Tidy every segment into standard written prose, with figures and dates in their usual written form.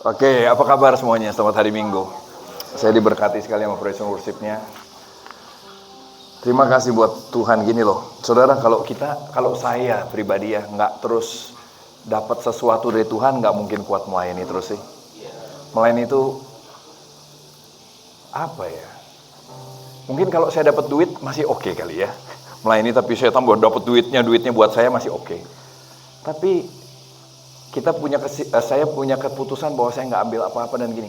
Oke, apa kabar semuanya? Selamat hari Minggu. Saya diberkati sekali sama praise and worship-nya. Terima kasih buat Tuhan gini loh. Saudara, kalau saya pribadi ya, nggak terus dapat sesuatu dari Tuhan, nggak mungkin kuat melayani terus sih. Melayani itu, apa ya? Mungkin kalau saya dapat duit, masih oke kali ya. Melayani tapi saya tambah dapat duitnya buat saya masih oke. Tapi saya punya keputusan bahwa saya nggak ambil apa-apa dan gini.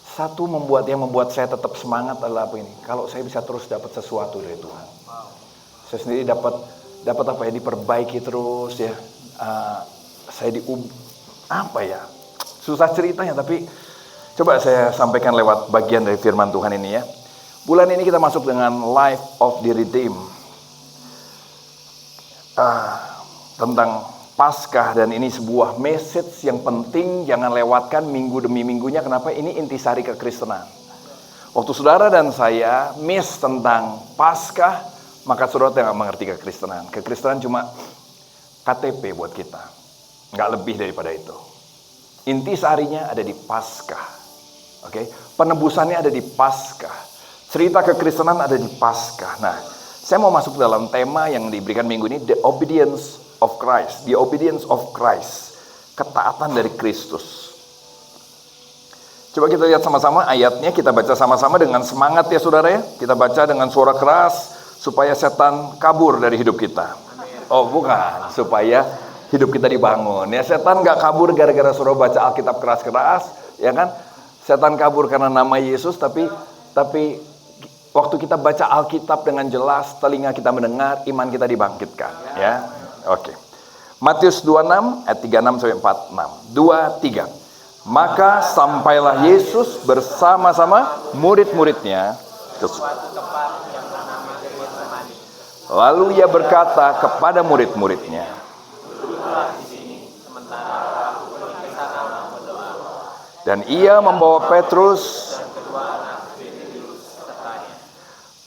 Satu yang membuat saya tetap semangat adalah apa ini? Kalau saya bisa terus dapat sesuatu dari Tuhan. Saya sendiri dapat apa ya? Diperbaiki terus ya. Susah ceritanya, tapi coba saya sampaikan lewat bagian dari firman Tuhan ini ya. Bulan ini kita masuk dengan Life of the Redeemed. Tentang Paskah, dan ini sebuah message yang penting, jangan lewatkan minggu demi minggunya. Kenapa? Ini intisari kekristenan. Waktu saudara dan saya miss tentang Paskah, maka saudara tidak mengerti kekristenan. Kekristenan cuma KTP buat kita, nggak lebih daripada itu. Intisarinya ada di Paskah, oke? Penebusannya ada di Paskah. Cerita kekristenan ada di Paskah. Nah, saya mau masuk dalam tema yang diberikan minggu ini, the obedience of Christ, the obedience of Christ, ketaatan dari Kristus. Coba kita lihat sama-sama ayatnya, kita baca sama-sama dengan semangat ya saudara ya. Kita baca dengan suara keras supaya setan kabur dari hidup kita. Oh bukan, supaya hidup kita dibangun. Ya setan gak kabur gara-gara saudara baca Alkitab keras-keras, ya kan? Setan kabur karena nama Yesus, tapi waktu kita baca Alkitab dengan jelas, telinga kita mendengar, iman kita dibangkitkan, ya. Oke. Matius 26 ayat 36 sampai 46. 2, 3. Maka sampailah Yesus bersama-sama murid-muridnya ke suatu tempat yang bernama Getsemani. Lalu ia berkata kepada murid-muridnya, "Duduklah di sini sementara aku pergi ke sana berdoa." Dan ia membawa Petrus dan kedua anak Zebedius sertanya.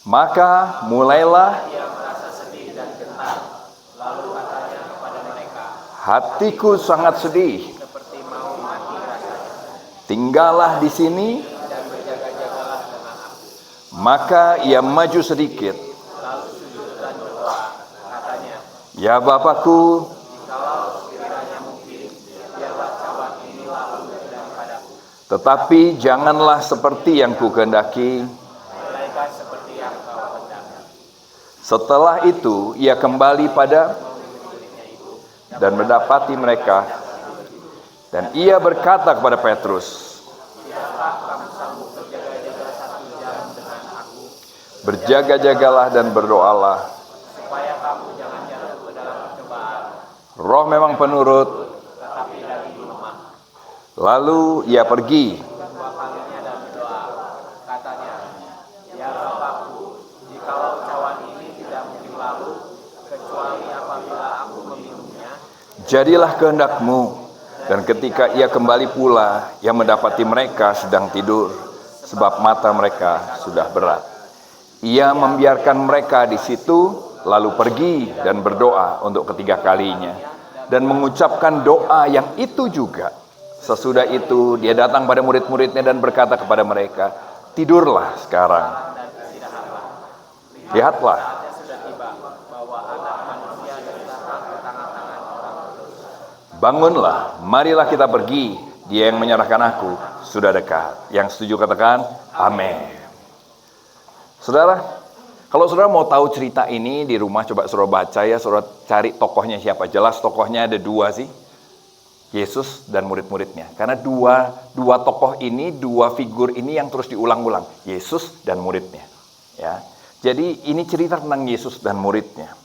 Maka mulailah ia merasa sedih dan gentar. Lalu katanya kepada mereka, "Hatiku sangat sedih, seperti mau mati rasanya. Tinggallah di sini dan berjaga-jagalah dengan aku." Maka ia maju sedikit, lalu sujud dan berdoa. Katanya, "Ya Bapakku, jikalau sekiranya mungkin, biarlah cawan ini lalu daripadaku. Tetapi janganlah seperti yang kukehendaki, melainkan seperti yang kau kehendaki." Setelah itu ia kembali pada dan mendapati mereka, dan ia berkata kepada Petrus, "Tidakkah kamu sanggup berjaga-jaga 1 jam dengan aku? Berjaga-jagalah dan berdoalah, supaya kamu jangan jatuh ke dalam pencobaan. Roh memang penurut, tetapi daging lemah." Lalu ia pergi kedua kalinya dan berdoa. Katanya, "Ya Bapakku, jikalau cawan ini tidak mungkin lalu, kecuali apabila aku meminumnya, jadilah kehendakmu." Dan ketika ia kembali pula, ia mendapati mereka sedang tidur, sebab mata mereka sudah berat. Ia membiarkan mereka di situ, lalu pergi dan berdoa untuk ketiga kalinya, dan mengucapkan doa yang itu juga. Sesudah itu dia datang pada murid-muridnya dan berkata kepada mereka, "Tidurlah sekarang. Lihatlah, bangunlah, marilah kita pergi. Dia yang menyerahkan aku sudah dekat." Yang setuju katakan amin. Saudara, kalau saudara mau tahu cerita ini di rumah, coba saudara baca ya, saudara cari tokohnya siapa. Jelas tokohnya ada 2 sih, Yesus dan murid-muridnya. Karena dua tokoh ini, 2 figur ini yang terus diulang-ulang, Yesus dan muridnya. Ya, jadi ini cerita tentang Yesus dan muridnya.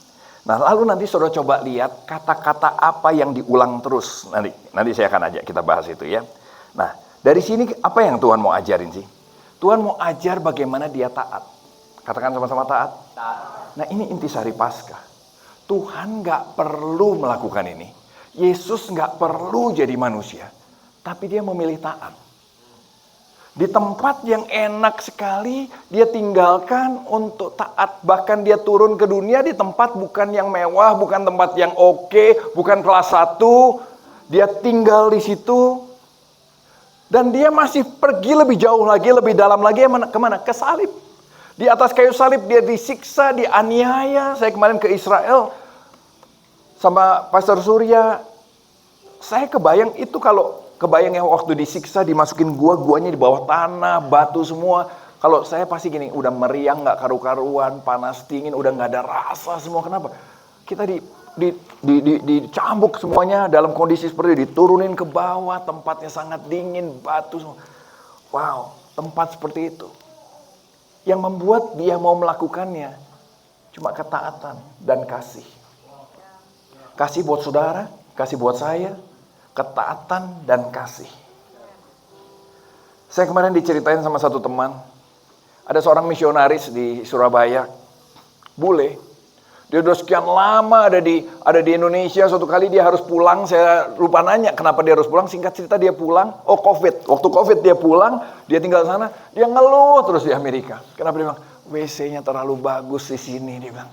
Nah, lalu nanti saudara coba lihat kata-kata apa yang diulang terus. Nanti saya akan ajak kita bahas itu ya. Nah, dari sini apa yang Tuhan mau ajarin sih? Tuhan mau ajar bagaimana dia taat. Katakan sama-sama taat. Nah, ini intisari Paskah. Tuhan gak perlu melakukan ini. Yesus gak perlu jadi manusia. Tapi dia memilih taat. Di tempat yang enak sekali, dia tinggalkan untuk taat. Bahkan dia turun ke dunia di tempat bukan yang mewah, bukan tempat yang oke, bukan kelas 1. Dia tinggal di situ Dan dia masih pergi lebih jauh lagi, lebih dalam lagi, kemana? Ke salib. Di atas kayu salib dia disiksa, dianiaya. Saya kemarin ke Israel sama Pastor Surya. Saya kebayang itu, kalau kebayang yang waktu disiksa, dimasukin guanya di bawah tanah, batu semua. Kalau saya pasti gini, udah meriang, gak karu-karuan, panas dingin, udah gak ada rasa semua. Kenapa? Kita dicambuk semuanya dalam kondisi seperti itu, diturunin ke bawah, tempatnya sangat dingin, batu semua. Wow, tempat seperti itu. Yang membuat dia mau melakukannya cuma ketaatan dan kasih. Kasih buat saudara, kasih buat saya, ketaatan dan kasih. Saya kemarin diceritain sama satu teman, ada seorang misionaris di Surabaya, bule. Dia udah sekian lama ada di Indonesia. Suatu kali dia harus pulang. Saya lupa nanya kenapa dia harus pulang. Singkat cerita dia pulang. Oh, COVID. Waktu COVID dia pulang. Dia tinggal di sana. Dia ngeluh terus di Amerika. Kenapa? Dia bilang, WC-nya terlalu bagus di sini. Dia bilang,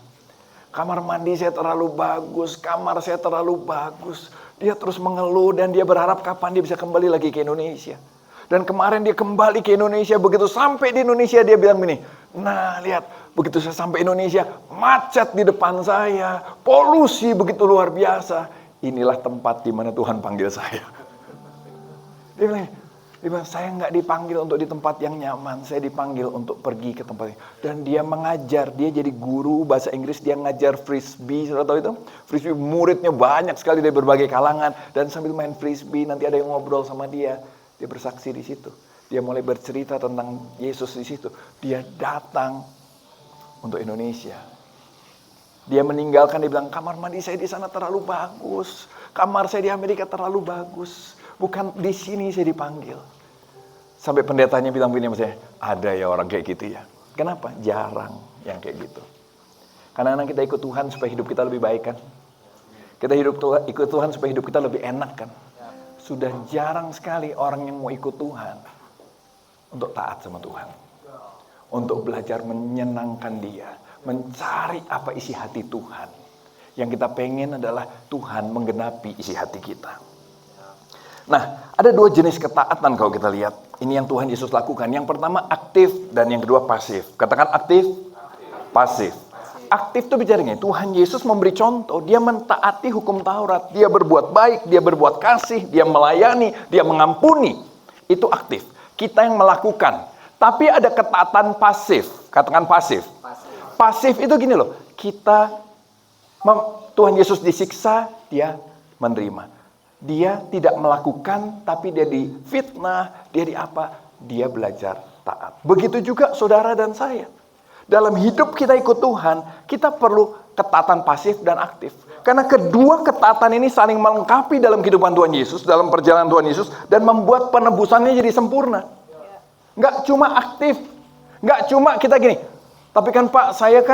kamar mandi saya terlalu bagus. Kamar saya terlalu bagus. Dia terus mengeluh dan dia berharap kapan dia bisa kembali lagi ke Indonesia. Dan kemarin dia kembali ke Indonesia. Begitu sampai di Indonesia dia bilang gini, nah lihat. Begitu saya sampai Indonesia, macet di depan saya, polusi begitu luar biasa. Inilah tempat di mana Tuhan panggil saya. Dia bilang, saya nggak dipanggil untuk di tempat yang nyaman, saya dipanggil untuk pergi ke tempat ini. Dan dia mengajar, dia jadi guru bahasa Inggris, dia ngajar frisbee, saudara tahu itu? Frisbee, muridnya banyak sekali dari berbagai kalangan. Dan sambil main frisbee, nanti ada yang ngobrol sama dia. Dia bersaksi di situ. Dia mulai bercerita tentang Yesus di situ. Dia datang untuk Indonesia. Dia meninggalkan, dia bilang, kamar mandi saya di sana terlalu bagus. Kamar saya di Amerika terlalu bagus. Bukan di sini saya dipanggil. Sampai pendetanya bilang begini sama saya, ada ya orang kayak gitu ya. Kenapa? Jarang yang kayak gitu. Karena kita ikut Tuhan supaya hidup kita lebih baik kan. Kita ikut Tuhan supaya hidup kita lebih enak kan. Sudah jarang sekali orang yang mau ikut Tuhan untuk taat sama Tuhan. Untuk belajar menyenangkan dia. Mencari apa isi hati Tuhan. Yang kita pengen adalah Tuhan menggenapi isi hati kita. Nah, ada dua jenis ketaatan kalau kita lihat. Ini yang Tuhan Yesus lakukan. Yang pertama aktif dan yang kedua pasif. Katakan aktif, pasif. Aktif itu bicara gini, Tuhan Yesus memberi contoh. Dia mentaati hukum Taurat. Dia berbuat baik, dia berbuat kasih, dia melayani, dia mengampuni. Itu aktif. Kita yang melakukan. Tapi ada ketaatan pasif. Katakan pasif. Pasif itu gini loh. Tuhan Yesus disiksa, dia menerima. Dia tidak melakukan, tapi dia difitnah, dia belajar taat. Begitu juga saudara dan saya. Dalam hidup kita ikut Tuhan, kita perlu ketaatan pasif dan aktif. Karena kedua ketaatan ini saling melengkapi dalam kehidupan Tuhan Yesus, dalam perjalanan Tuhan Yesus, dan membuat penebusannya jadi sempurna. Nggak cuma aktif, nggak cuma kita gini, tapi kan Pak, saya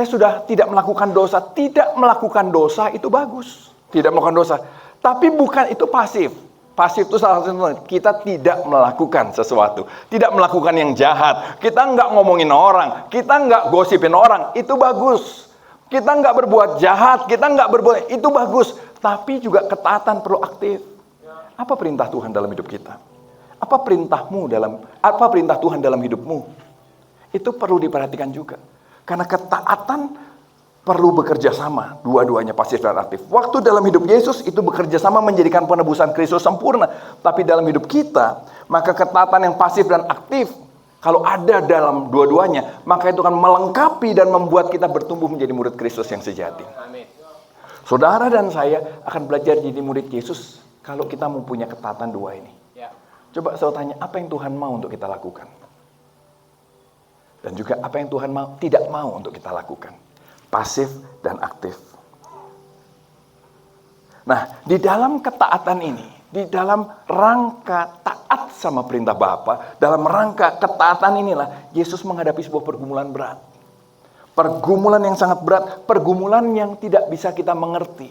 sudah tidak melakukan dosa. Tidak melakukan dosa itu bagus, tidak melakukan dosa. Tapi bukan itu pasif. Pasif itu salah satu, kita tidak melakukan sesuatu, tidak melakukan yang jahat. Kita nggak ngomongin orang, kita nggak gosipin orang, itu bagus. Kita nggak berbuat jahat, kita nggak berbuat, itu bagus. Tapi juga ketaatan perlu aktif. Apa perintah Tuhan dalam hidup kita? Apa perintah Tuhan dalam hidupmu? Itu perlu diperhatikan juga. Karena ketaatan perlu bekerja sama, dua-duanya pasif dan aktif. Waktu dalam hidup Yesus itu bekerja sama menjadikan penebusan Kristus sempurna. Tapi dalam hidup kita, maka ketaatan yang pasif dan aktif, kalau ada dalam dua-duanya, maka itu akan melengkapi dan membuat kita bertumbuh menjadi murid Kristus yang sejati. Amin. Saudara dan saya akan belajar jadi murid Yesus kalau kita mempunyai ketaatan dua ini. Ya. Coba saya tanya, apa yang Tuhan mau untuk kita lakukan? Dan juga apa yang Tuhan tidak mau untuk kita lakukan. Pasif dan aktif. Nah, di dalam ketaatan ini, di dalam rangka taat sama perintah Bapa, dalam rangka ketaatan inilah Yesus menghadapi sebuah pergumulan berat. Pergumulan yang sangat berat, pergumulan yang tidak bisa kita mengerti.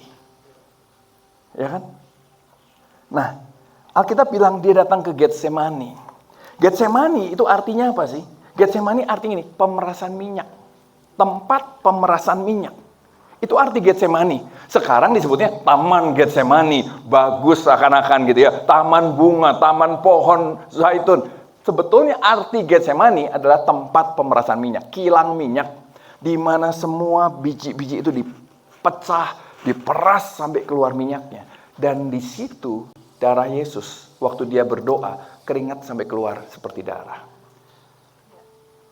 Ya kan? Nah, Alkitab bilang dia datang ke Getsemani. Getsemani itu artinya apa sih? Getsemani artinya ini, pemerasan minyak. Tempat pemerasan minyak. Itu arti Getsemani. Sekarang disebutnya Taman Getsemani. Bagus seakan-akan gitu ya. Taman bunga, taman pohon zaitun. Sebetulnya arti Getsemani adalah tempat pemerasan minyak, kilang minyak, di mana semua biji-biji itu dipecah, diperas sampai keluar minyaknya. Dan di situ darah Yesus, waktu dia berdoa, keringat sampai keluar seperti darah.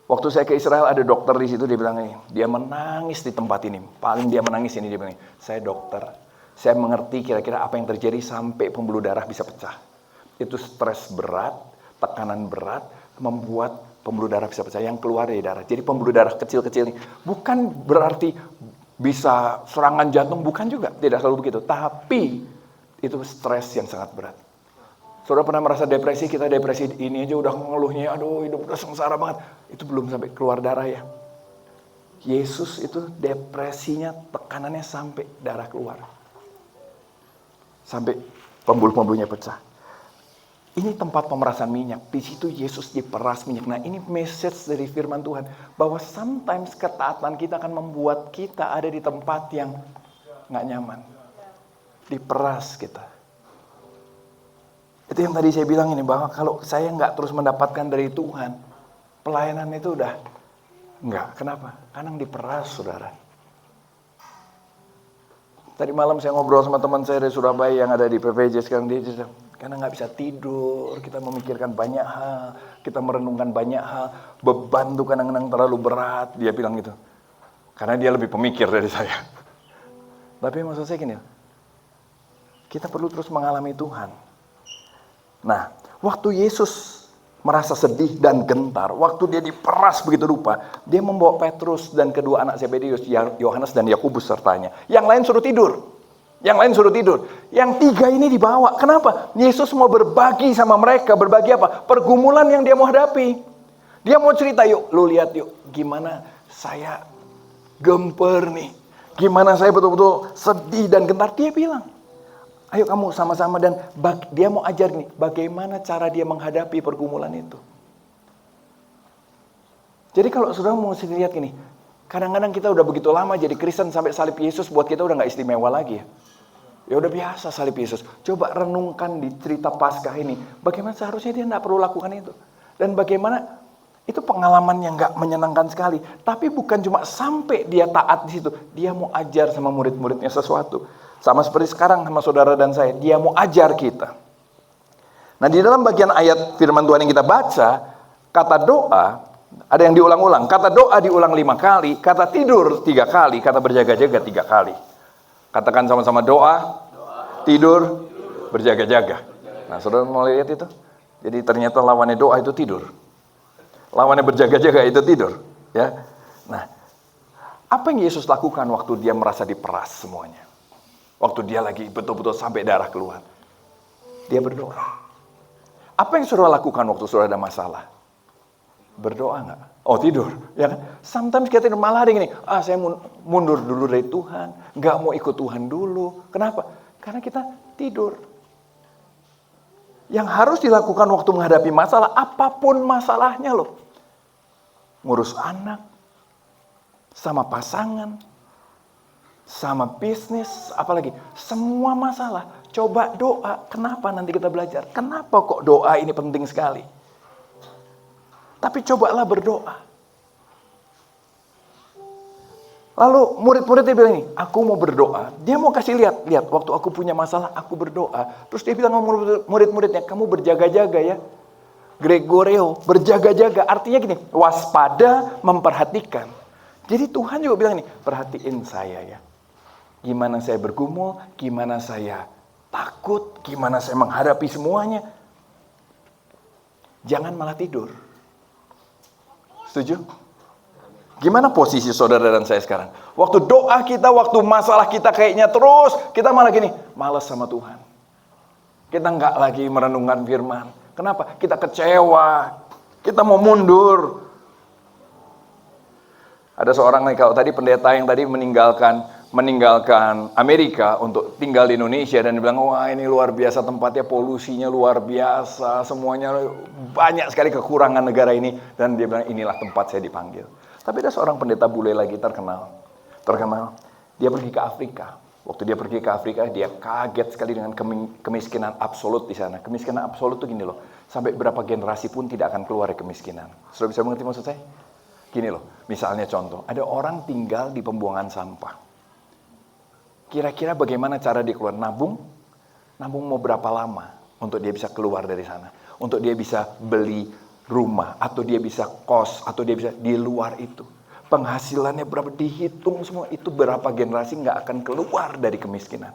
Waktu saya ke Israel ada dokter di situ, dia bilang ini, dia menangis di tempat ini. Paling dia menangis ini, dia bilang, saya dokter, saya mengerti kira-kira apa yang terjadi sampai pembuluh darah bisa pecah. Itu stres berat, tekanan berat, membuat pembuluh darah bisa pecah, yang keluar dari darah. Jadi pembuluh darah kecil-kecil ini, bukan berarti bisa serangan jantung, bukan juga, tidak selalu begitu. Tapi itu stres yang sangat berat. Saudara pernah merasa depresi, kita depresi ini aja udah ngeluhnya, aduh hidup udah sengsara banget. Itu belum sampai keluar darah ya. Yesus itu depresinya, tekanannya sampai darah keluar. Sampai pembuluh-pembuluhnya pecah. Ini tempat pemerasan minyak. Di situ Yesus diperas minyak. Nah ini message dari firman Tuhan. Bahwa sometimes ketaatan kita akan membuat kita ada di tempat yang gak nyaman. Diperas kita. Itu yang tadi saya bilang ini, bahwa kalau saya nggak terus mendapatkan dari Tuhan, pelayanan itu udah nggak. Kenapa? Karena diperas, saudara. Tadi malam saya ngobrol sama teman saya dari Surabaya yang ada di PVJ sekarang, dia bilang, karena nggak bisa tidur, kita memikirkan banyak hal, kita merenungkan banyak hal, beban tuh kadang-kadang terlalu berat, dia bilang gitu. Karena dia lebih pemikir dari saya. Tapi maksud saya gini, kita perlu terus mengalami Tuhan. Nah, waktu Yesus merasa sedih dan gentar, waktu dia diperas begitu rupa, dia membawa Petrus dan kedua anak Zebedeus, Yohanes dan Yakobus sertanya. Yang lain suruh tidur. Yang tiga ini dibawa. Kenapa? Yesus mau berbagi sama mereka. Berbagi apa? Pergumulan yang dia mau hadapi. Dia mau cerita, yuk, lu lihat yuk, gimana saya gemper nih. Gimana saya betul-betul sedih dan gentar. Dia bilang, ayo kamu sama-sama, dan dia mau ajar nih, bagaimana cara dia menghadapi pergumulan itu. Jadi kalau saudara mau lihat gini, kadang-kadang kita udah begitu lama jadi Kristen sampai salib Yesus buat kita udah gak istimewa lagi ya. Ya udah biasa salib Yesus. Coba renungkan di cerita Paskah ini, bagaimana seharusnya dia gak perlu lakukan itu. Dan bagaimana itu pengalaman yang gak menyenangkan sekali. Tapi bukan cuma sampai dia taat di situ, dia mau ajar sama murid-muridnya sesuatu. Sama seperti sekarang sama saudara dan saya, dia mau ajar kita. Nah di dalam bagian ayat firman Tuhan yang kita baca, kata doa, ada yang diulang-ulang. Kata doa diulang 5 kali, kata tidur 3 kali, kata berjaga-jaga 3 kali. Katakan sama-sama doa, tidur, berjaga-jaga. Nah saudara mau lihat itu? Jadi ternyata lawannya doa itu tidur. Lawannya berjaga-jaga itu tidur. Ya. Nah, apa yang Yesus lakukan waktu dia merasa diperas semuanya? Waktu dia lagi betul-betul sampai darah keluar. Dia berdoa. Apa yang saudara lakukan waktu saudara ada masalah? Berdoa nggak? Oh tidur. Ya kan? Sometimes kita malah ada gini, saya mundur dulu dari Tuhan. Nggak mau ikut Tuhan dulu. Kenapa? Karena kita tidur. Yang harus dilakukan waktu menghadapi masalah, apapun masalahnya loh. Ngurus anak, sama pasangan, sama bisnis, apalagi semua masalah, coba doa. Kenapa nanti kita belajar? Kenapa kok doa ini penting sekali? Tapi cobalah berdoa. Lalu murid-muridnya bilang ini, aku mau berdoa. Dia mau kasih lihat waktu aku punya masalah, aku berdoa. Terus dia bilang sama murid-muridnya, kamu berjaga-jaga ya. Gregoreo, berjaga-jaga. Artinya gini, waspada, memperhatikan. Jadi Tuhan juga bilang ini, perhatiin saya ya. Gimana saya bergumul, gimana saya takut, gimana saya menghadapi semuanya. Jangan malah tidur. Setuju? Gimana posisi saudara dan saya sekarang? Waktu doa kita, waktu masalah kita kayaknya terus, kita malah gini, malas sama Tuhan. Kita nggak lagi merenungkan firman. Kenapa? Kita kecewa, kita mau mundur. Ada seorang nih, kalau tadi pendeta yang tadi meninggalkan Amerika untuk tinggal di Indonesia dan bilang, wah ini luar biasa tempatnya, polusinya luar biasa, semuanya banyak sekali kekurangan negara ini. Dan dia bilang, inilah tempat saya dipanggil. Tapi ada seorang pendeta bule lagi terkenal. Dia pergi ke Afrika. Waktu dia pergi ke Afrika, dia kaget sekali dengan kemiskinan absolut di sana. Kemiskinan absolut itu gini loh, sampai berapa generasi pun tidak akan keluar dari kemiskinan. Sudah bisa mengerti maksud saya? Gini loh, misalnya contoh, ada orang tinggal di pembuangan sampah. Kira-kira bagaimana cara dia keluar? Nabung mau berapa lama untuk dia bisa keluar dari sana? Untuk dia bisa beli rumah, atau dia bisa kos, atau dia bisa di luar itu. Penghasilannya berapa, dihitung semua, itu berapa generasi nggak akan keluar dari kemiskinan.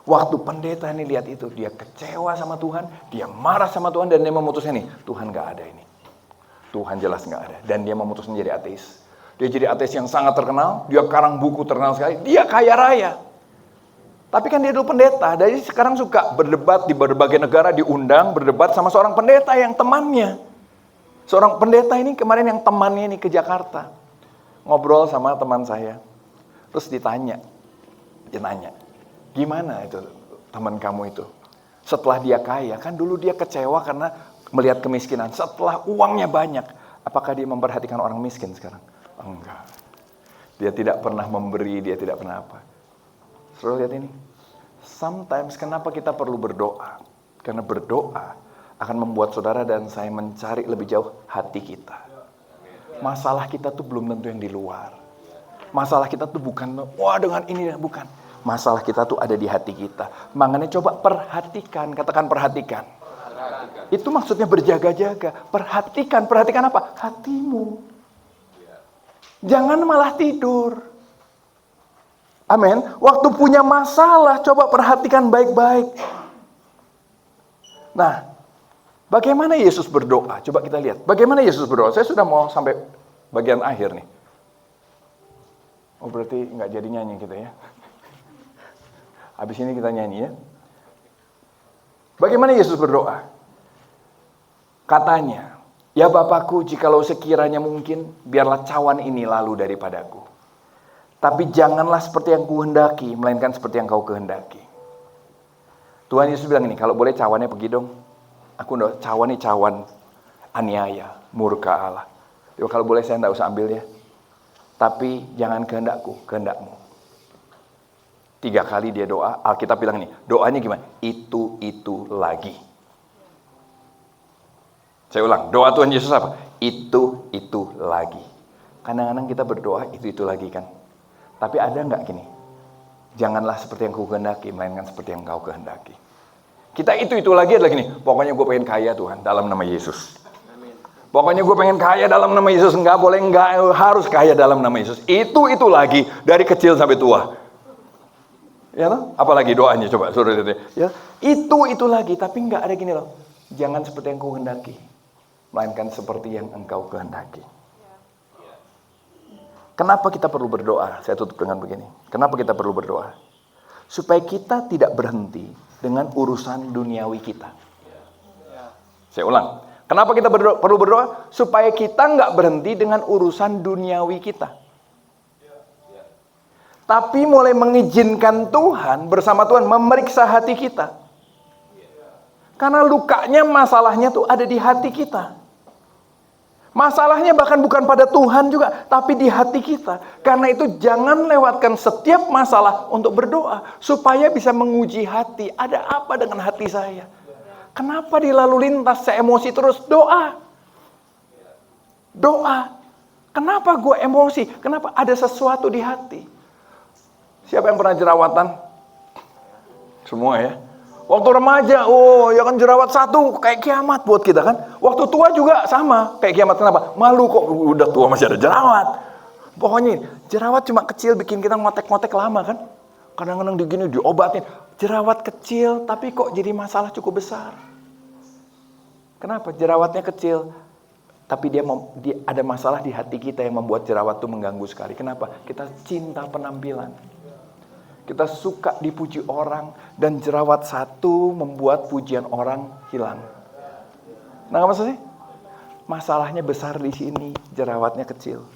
Waktu pendeta ini lihat itu, dia kecewa sama Tuhan, dia marah sama Tuhan, dan dia memutuskan nih, Tuhan nggak ada ini. Tuhan jelas nggak ada. Dan dia memutuskan jadi ateis. Dia jadi ateis yang sangat terkenal, dia karang buku terkenal sekali, dia kaya raya. Tapi kan dia dulu pendeta, jadi sekarang suka berdebat di berbagai negara, diundang berdebat sama seorang pendeta yang temannya. Seorang pendeta ini kemarin yang temannya ini ke Jakarta. Ngobrol sama teman saya, terus dia nanya, gimana itu teman kamu itu? Setelah dia kaya, kan dulu dia kecewa karena melihat kemiskinan. Setelah uangnya banyak, apakah dia memperhatikan orang miskin sekarang? Enggak. Dia tidak pernah memberi, dia tidak pernah apa. Saudara lihat ini. Sometimes kenapa kita perlu berdoa? Karena berdoa akan membuat saudara dan saya mencari lebih jauh hati kita. Masalah kita tuh belum tentu yang di luar. Masalah kita tuh bukan, wah dengan ini, bukan. Masalah kita tuh ada di hati kita. Makanya coba perhatikan, katakan perhatikan. Itu maksudnya berjaga-jaga. Perhatikan apa? Hatimu. Jangan malah tidur. Amin. Waktu punya masalah, coba perhatikan baik-baik. Nah, bagaimana Yesus berdoa? Coba kita lihat. Bagaimana Yesus berdoa? Saya sudah mau sampai bagian akhir nih. Oh berarti nggak jadi nyanyi kita ya. Habis ini kita nyanyi ya. Bagaimana Yesus berdoa? Katanya, ya Bapakku, jikalau sekiranya mungkin, biarlah cawan ini lalu daripadaku. Tapi janganlah seperti yang kuhendaki, melainkan seperti yang kau kehendaki. Tuhan Yesus bilang ini, kalau boleh cawannya pergi dong. Aku udah cawan aniaya, murka Allah. Jadi kalau boleh saya enggak usah ambil ya. Tapi jangan kehendakku, kehendakmu. 3 kali dia doa, Alkitab bilang ini, doanya gimana? Itu lagi. Saya ulang, doa Tuhan Yesus apa? Itu lagi. Kadang-kadang kita berdoa itu lagi kan. Tapi ada enggak gini? Janganlah seperti yang ku kehendaki, melainkan seperti yang kau kehendaki. Kita itu lagi adalah gini, pokoknya gue pengen kaya Tuhan, dalam nama Yesus. Pokoknya gue pengen kaya dalam nama Yesus, enggak harus kaya dalam nama Yesus. Itu lagi, dari kecil sampai tua. Ya loh? Apalagi doanya, coba suruh lihat ya. Itu lagi, tapi enggak ada gini loh. Jangan seperti yang kau kehendaki, melainkan seperti yang engkau kehendaki. Kenapa kita perlu berdoa? Saya tutup dengan begini. Kenapa kita perlu berdoa? Supaya kita tidak berhenti dengan urusan duniawi kita. Saya ulang. Kenapa kita perlu berdoa? Supaya kita nggak berhenti dengan urusan duniawi kita. Tapi mulai mengizinkan Tuhan, bersama Tuhan, memeriksa hati kita. Karena lukanya, masalahnya tuh ada di hati kita. Masalahnya bahkan bukan pada Tuhan juga, tapi di hati kita. Karena itu jangan lewatkan setiap masalah untuk berdoa, supaya bisa menguji hati. Ada apa dengan hati saya? Kenapa di lalu lintas saya emosi terus? Doa. Kenapa gue emosi? Kenapa ada sesuatu di hati? Siapa yang pernah jerawatan? Semua ya. Waktu remaja, ya kan jerawat satu kayak kiamat buat kita kan. Waktu tua juga sama, kayak kiamat. Kenapa? Malu kok udah tua masih ada jerawat. Pokoknya jerawat cuma kecil bikin kita ngotek-ngotek lama kan. Kadang-kadang digini diobatin. Jerawat kecil tapi kok jadi masalah cukup besar. Kenapa? Jerawatnya kecil tapi dia ada masalah di hati kita yang membuat jerawat itu mengganggu sekali. Kenapa? Kita cinta penampilan. Kita suka dipuji orang, dan jerawat satu membuat pujian orang hilang. Nah, apa maksudnya? Masalahnya besar di sini, jerawatnya kecil.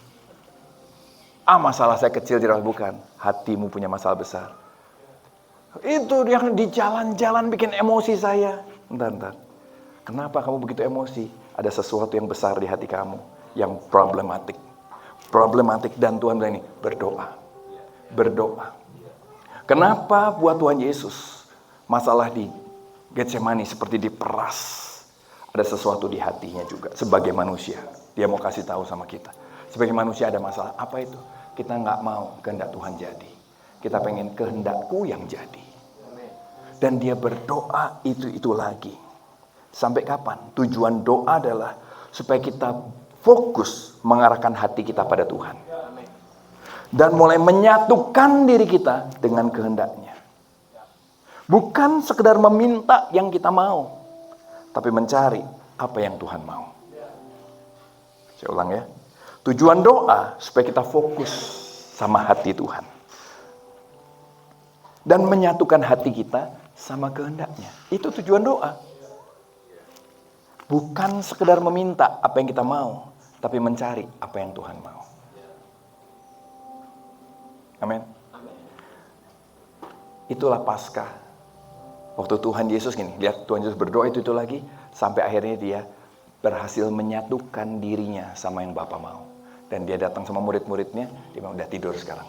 Masalah saya kecil, jerawat bukan. Hatimu punya masalah besar. Itu yang di jalan-jalan bikin emosi saya. Bentar. Kenapa kamu begitu emosi? Ada sesuatu yang besar di hati kamu, yang problematik. Dan Tuhan bilang ini, berdoa. berdoa. Kenapa buat Tuhan Yesus masalah di Getsemani seperti diperas? Ada sesuatu di hatinya juga sebagai manusia. Dia mau kasih tahu sama kita. Sebagai manusia ada masalah. Apa itu? Kita nggak mau kehendak Tuhan jadi. Kita pengen kehendakku yang jadi. Dan dia berdoa itu lagi. Sampai kapan? Tujuan doa adalah supaya kita fokus mengarahkan hati kita pada Tuhan. Dan mulai menyatukan diri kita dengan kehendaknya. Bukan sekedar meminta yang kita mau, tapi mencari apa yang Tuhan mau. Saya ulang ya. Tujuan doa supaya kita fokus sama hati Tuhan. Dan menyatukan hati kita sama kehendaknya. Itu tujuan doa. Bukan sekedar meminta apa yang kita mau, tapi mencari apa yang Tuhan mau. Amin. Itulah Paskah. Waktu Tuhan Yesus gini, lihat Tuhan Yesus berdoa itu lagi, sampai akhirnya dia berhasil menyatukan dirinya sama yang Bapa mau. Dan dia datang sama murid-muridnya, dia bilang udah tidur sekarang.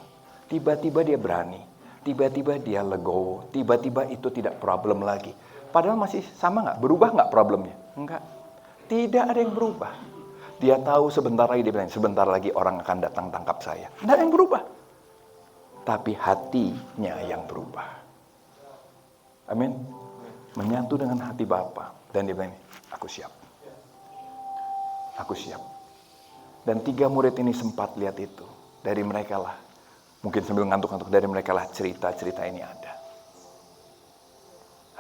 Tiba-tiba dia berani, tiba-tiba dia legowo, tiba-tiba itu tidak problem lagi. Padahal masih sama nggak? Berubah nggak problemnya? Enggak. Tidak ada yang berubah. Dia tahu sebentar lagi, dia bilang sebentar lagi orang akan datang tangkap saya. Tidak ada yang berubah. Tapi hatinya yang berubah. Amin. Menyatu dengan hati Bapa. Dan dia bilang, aku siap. Aku siap. Dan 3 murid ini sempat lihat itu. Dari mereka lah. Mungkin sambil ngantuk-ngantuk. Dari mereka lah cerita-cerita ini ada.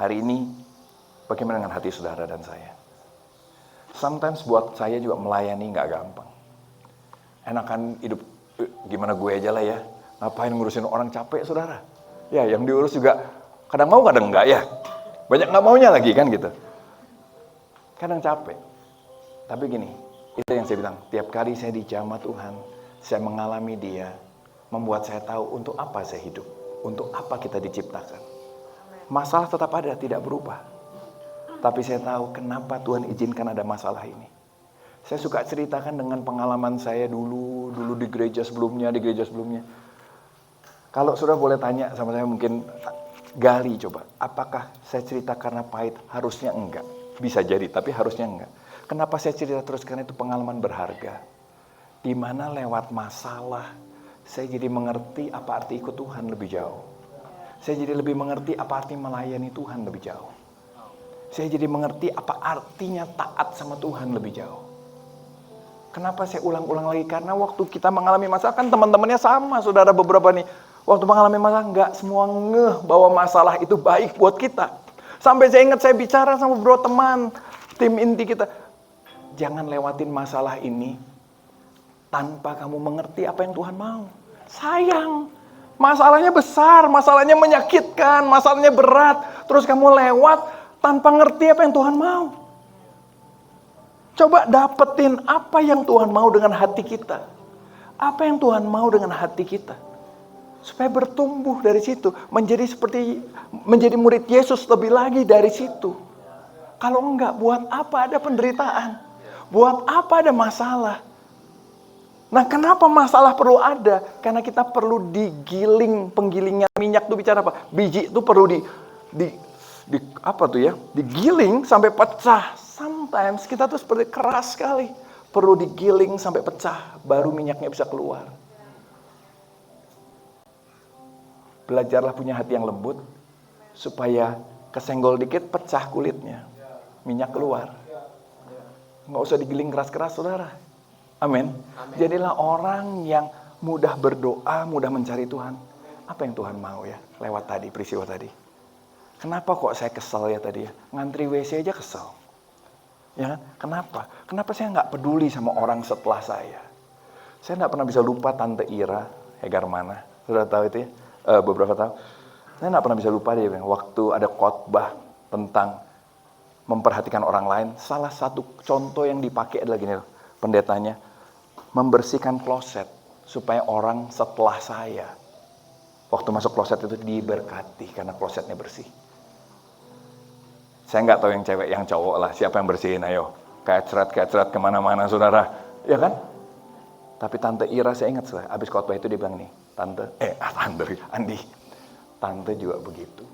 Hari ini, bagaimana dengan hati saudara dan saya? Sometimes buat saya juga melayani gak gampang. Enakan hidup, gimana gue aja lah ya. Ngapain ngurusin orang capek saudara. Ya yang diurus juga kadang mau kadang enggak ya. Banyak gak maunya lagi kan gitu. Kadang capek. Tapi gini, itu yang saya bilang. Tiap kali saya dijamah Tuhan, saya mengalami dia. Membuat saya tahu untuk apa saya hidup. Untuk apa kita diciptakan. Masalah tetap ada, tidak berubah. Tapi saya tahu kenapa Tuhan izinkan ada masalah ini. Saya suka ceritakan dengan pengalaman saya dulu di gereja sebelumnya, Kalau saudara boleh tanya sama saya mungkin gali coba. Apakah saya cerita karena pahit? Harusnya enggak. Bisa jadi, tapi harusnya enggak. Kenapa saya cerita terus? Karena itu pengalaman berharga. Di mana lewat masalah, saya jadi mengerti apa arti ikut Tuhan lebih jauh. Saya jadi lebih mengerti apa arti melayani Tuhan lebih jauh. Saya jadi mengerti apa artinya taat sama Tuhan lebih jauh. Kenapa saya ulang-ulang lagi? Karena waktu kita mengalami masalah, kan teman-temannya sama, saudara beberapa nih. Waktu mengalami masalah, nggak semua ngeh bahwa masalah itu baik buat kita. Sampai saya ingat saya bicara sama beberapa teman, tim inti kita. Jangan lewatin masalah ini tanpa kamu mengerti apa yang Tuhan mau. Sayang, masalahnya besar, masalahnya menyakitkan, masalahnya berat. Terus kamu lewat tanpa ngerti apa yang Tuhan mau. Coba dapetin apa yang Tuhan mau dengan hati kita. Apa yang Tuhan mau dengan hati kita. Supaya bertumbuh dari situ. Menjadi murid Yesus lebih lagi dari situ. Kalau enggak, buat apa ada penderitaan? Buat apa ada masalah? Nah, kenapa masalah perlu ada? Karena kita perlu digiling, penggilingnya minyak itu bicara apa? Biji itu perlu digiling sampai pecah. Sometimes kita tuh seperti keras sekali. Perlu digiling sampai pecah, baru minyaknya bisa keluar. Belajarlah punya hati yang lembut, supaya kesenggol dikit pecah kulitnya. Minyak keluar. Nggak usah digiling keras-keras, saudara. Amin. Jadilah orang yang mudah berdoa, mudah mencari Tuhan. Apa yang Tuhan mau ya, lewat tadi, peristiwa tadi. Kenapa kok saya kesel ya tadi ya? Ngantri WC aja kesel. Ya, kenapa? Kenapa saya nggak peduli sama orang setelah saya? Saya nggak pernah bisa lupa Tante Ira, Hegar mana? Sudah tahu itu ya? Beberapa tahun. Saya nggak pernah bisa lupa dia waktu ada khotbah tentang memperhatikan orang lain. Salah satu contoh yang dipakai adalah gini, pendetanya membersihkan kloset supaya orang setelah saya waktu masuk kloset itu diberkati karena klosetnya bersih. Saya nggak tahu yang cewek, yang cowok lah, siapa yang bersihin, ayo. Keceret kemana-mana, saudara. Ya kan? Tapi Tante Ira saya ingat, abis khotbah itu dia bilang nih, Andi, tante juga begitu.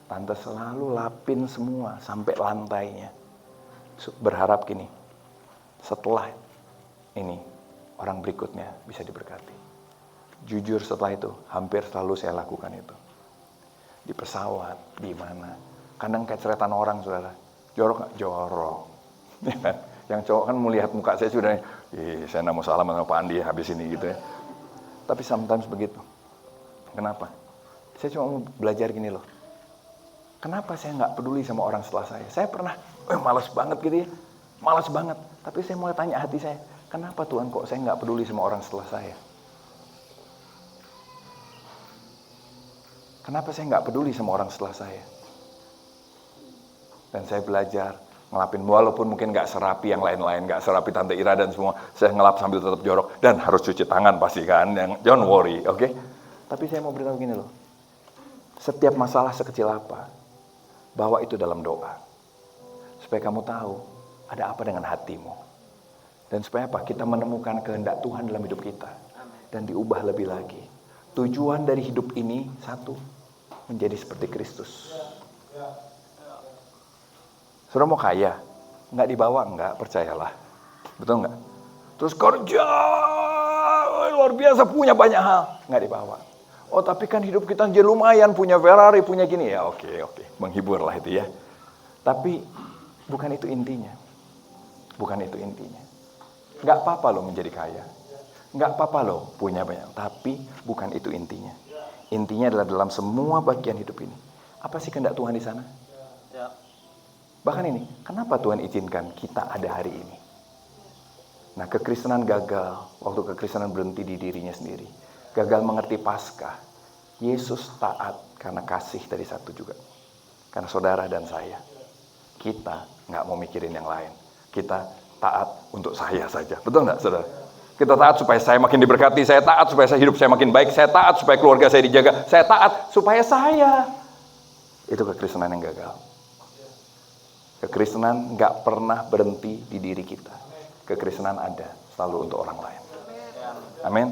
Tante selalu lapin semua sampai lantainya. Berharap gini, setelah ini orang berikutnya bisa diberkati. Jujur setelah itu hampir selalu saya lakukan itu. Di pesawat, di mana. Kadang kayak ceretan orang, saudara. Jorok gak? Jorok. Yang cowok kan melihat muka saya sudah, saya nggak mau salam sama Pak Andi habis ini gitu ya. Tapi sometimes begitu. Kenapa? Saya cuma mau belajar gini loh. Kenapa saya nggak peduli sama orang setelah saya? Saya pernah, malas banget gitu ya. Malas banget. Tapi saya mulai tanya hati saya, kenapa Tuhan kok saya nggak peduli sama orang setelah saya? Kenapa saya nggak peduli sama orang setelah saya? Dan saya belajar ngelapin, walaupun mungkin nggak serapi yang lain-lain, nggak serapi Tante Ira dan semua, saya ngelap sambil tetap jorok, dan harus cuci tangan pasti kan, don't worry, oke? Tapi saya mau beritahu gini loh, setiap masalah sekecil apa, bawa itu dalam doa, supaya kamu tahu ada apa dengan hatimu, dan supaya apa? Kita menemukan kehendak Tuhan dalam hidup kita, dan diubah lebih lagi. Tujuan dari hidup ini satu, menjadi seperti Kristus. Saudara mau kaya? Nggak dibawa? Nggak, percayalah. Betul nggak? Terus kerja, luar biasa, punya banyak hal. Nggak dibawa. Oh tapi kan hidup kita jadi lumayan, punya Ferrari, punya gini. Ya oke. Menghibur lah itu ya. Tapi bukan itu intinya. Bukan itu intinya. Nggak apa-apa loh menjadi kaya. Nggak apa-apa loh punya banyak. Tapi bukan itu intinya. Intinya adalah dalam semua bagian hidup ini. Apa sih kehendak Tuhan di sana? Ya. Bahkan ini, kenapa Tuhan izinkan kita ada hari ini? Nah, kekristenan gagal waktu kekristenan berhenti di dirinya sendiri. Gagal mengerti Paskah. Yesus taat karena kasih tadi satu juga. Karena saudara dan saya. Kita nggak mau mikirin yang lain. Kita taat untuk saya saja. Betul nggak, saudara? Kita taat supaya saya makin diberkati. Saya taat supaya hidup saya makin baik. Saya taat supaya keluarga saya dijaga. Saya taat supaya saya. Itu kekristenan yang gagal. Kekristenan nggak pernah berhenti di diri kita. Kekristenan ada selalu untuk orang lain. Amin.